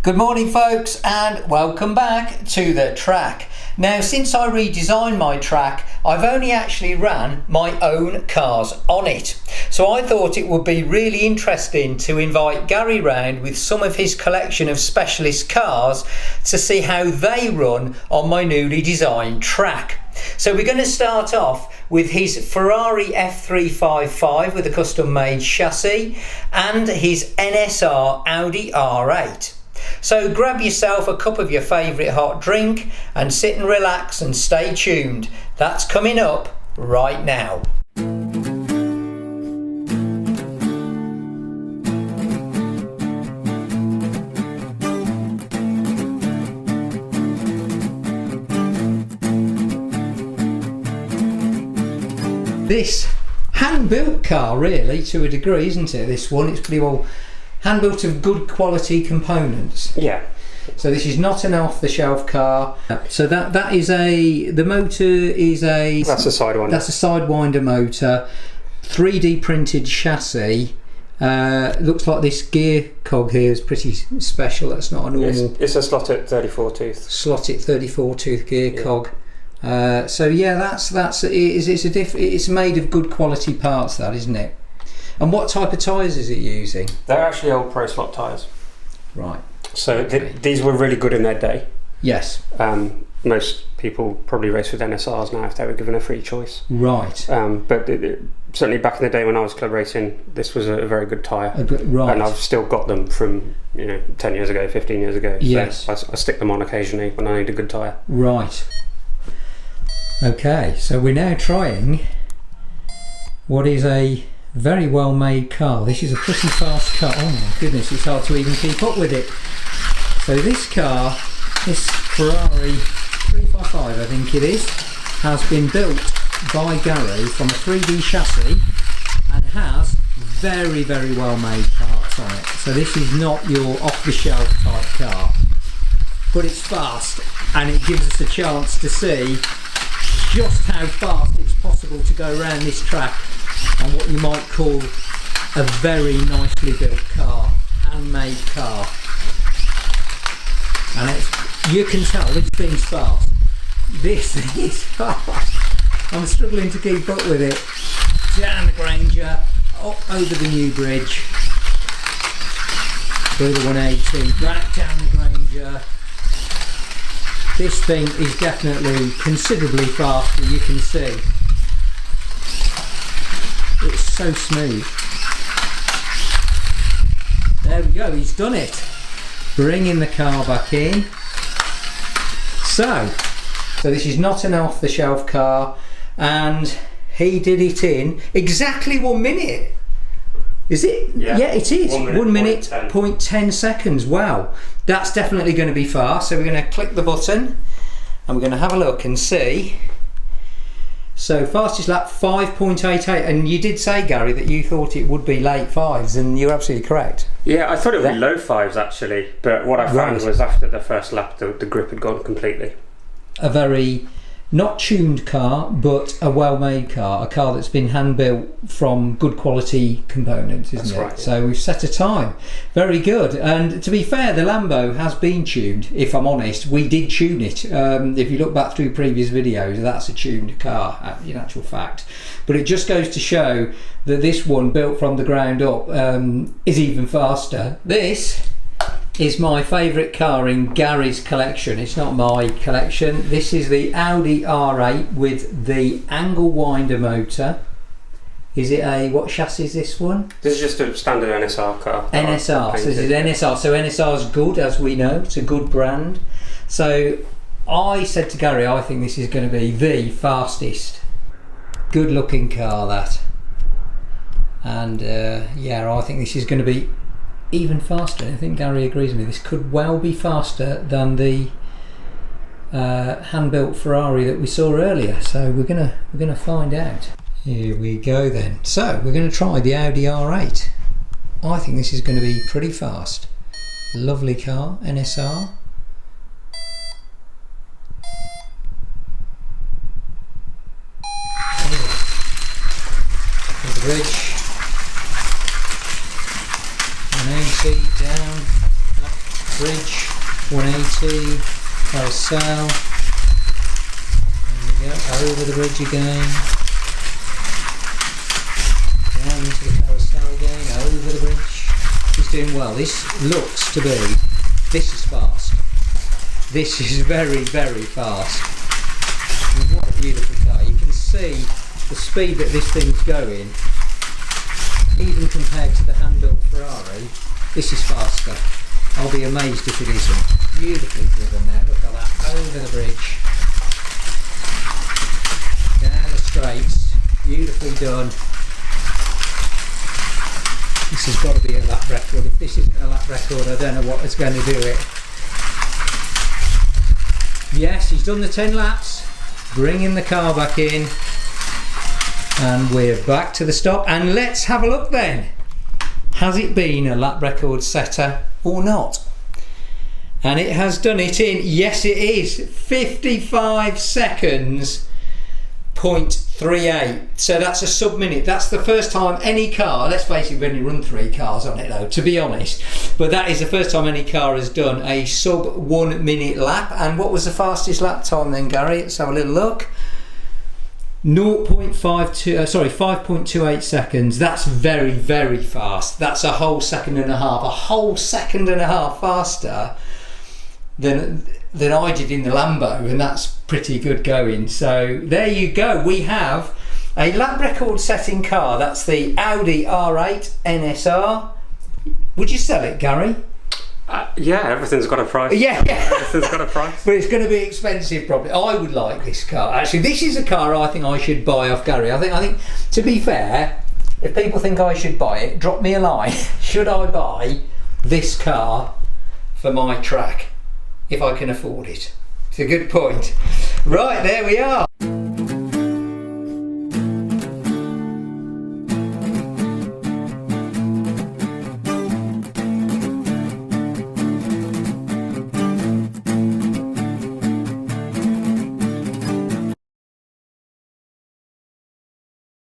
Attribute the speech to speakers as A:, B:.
A: Good morning folks, and welcome back to the track. Now, since I redesigned my track, I've only actually ran my own cars on it. So I thought it would be really interesting to invite Gary round with some of his collection of specialist cars to see how they run on my newly designed track. So we're going to start off with his Ferrari F355 with a custom made chassis and his NSR Audi R8. So grab yourself a cup of your favourite hot drink and sit and relax and stay tuned. That's coming up right now. This hand-built car, really, to a degree, isn't it? This one, it's pretty well hand-built of good quality components.
B: Yeah.
A: So this is not an off-the-shelf car. So that is the motor is a...
B: That's a Sidewinder.
A: That's a Sidewinder motor. 3D printed chassis. Looks like this gear cog here is pretty special. That's not a normal...
B: It's a slotted 34 tooth.
A: Slotted 34 tooth gear cog. So yeah, it's made of good quality parts, that, isn't it? And what type of tyres is it using?
B: They're actually old Pro Slot tyres.
A: Right.
B: So these were really good in their day.
A: Yes.
B: Most people probably race with NSRs now if they were given a free choice.
A: Right.
B: But certainly back in the day when I was club racing, this was a very good tyre.
A: Right.
B: And I've still got them from 10 years ago, 15 years ago.
A: Yes.
B: So I stick them on occasionally when I need a good tyre.
A: Right. Okay, so we're now trying what is a very well made car. This is a pretty fast car. Oh my goodness, it's hard to even keep up with it. So this car, this Ferrari 355 I think it is, has been built by Gary from a 3D chassis and has very well made parts on it. So this is not your off the shelf type car, but it's fast and it gives us a chance to see just how fast it's possible to go around this track on what you might call a very nicely built car, handmade car. And you can tell this thing's fast. This thing is fast. I'm struggling to keep up with it. Down the Granger, up over the new bridge, through the 180, back down the Granger. This thing is definitely considerably faster, you can see. It's so smooth. There we go, he's done it. Bringing the car back in. So this is not an off-the-shelf car, and he did it in exactly 1 minute. Is it? Yeah, it is. 1 minute, 0.10 seconds. Wow, that's definitely going to be fast. So we're going to click the button and we're going to have a look and see. So fastest lap 5.88, and you did say, Gary, that you thought it would be late fives, and you're absolutely correct.
B: Yeah, I thought it would be low fives actually, but what I found was after the first lap the grip had gone completely. A
A: very not tuned car, but a well-made car, a car that's been hand-built from good quality components, isn't it? Right. So we've set a time. Very good. And to be fair, the Lambo has been tuned, if I'm honest. We did tune it. If you look back through previous videos, that's a tuned car, in actual fact. But it just goes to show that this one, built from the ground up, is even faster. This is my favourite car in Gary's collection. It's not my collection. This is the Audi R8 with the angle winder motor. Is it what chassis is this one?
B: This is just a standard NSR car.
A: NSR, so this is NSR. So NSR's good, as we know. It's a good brand. So I said to Gary, I think this is going to be the fastest. Good looking car, that. And yeah, I think this is going to be even faster. I think Gary agrees with me. This could well be faster than the hand-built Ferrari that we saw earlier. So we're gonna find out. Here we go then. So we're going to try the Audi R8. I think this is going to be pretty fast. Lovely car, NSR. The bridge. 180 down, up bridge. 180, carousel. There we go, over the bridge again. Down into the carousel again, over the bridge. He's doing well. This looks to be, this is fast. This is very, very fast. And what a beautiful car. You can see the speed that this thing's going, even compared to the hand-built Ferrari. This is faster. I'll be amazed if it isn't. Beautifully driven there. Look at that. Over the bridge. Down the straights. Beautifully done. This has got to be a lap record. If this isn't a lap record, I don't know what is going to do it. Yes, he's done the 10 laps. Bringing the car back in. And we're back to the stop. And let's have a look then. Has it been a lap record setter or not? And it has done it in, yes it is, 55 seconds, 0.38. So that's a sub-minute. That's the first time any car, let's face it, we've only run 3 cars on it though, to be honest, but that is the first time any car has done a sub 1 minute lap. And what was the fastest lap time then, Gary? Let's have a little look. 5.28 seconds. That's very, very fast. That's a whole second and a half faster than I did in the Lambo, and that's pretty good going. So there you go, we have a lap record setting car. That's the Audi R8 NSR. Would you sell it, Gary?
B: Yeah, everything's got a price.
A: Yeah.
B: Everything's got a price.
A: But it's going to be expensive probably. I would like this car. Actually, this is a car I think I should buy off Gary. I think to be fair, if people think I should buy it, drop me a line. Should I buy this car for my track if I can afford it? It's a good point. Right, there we are.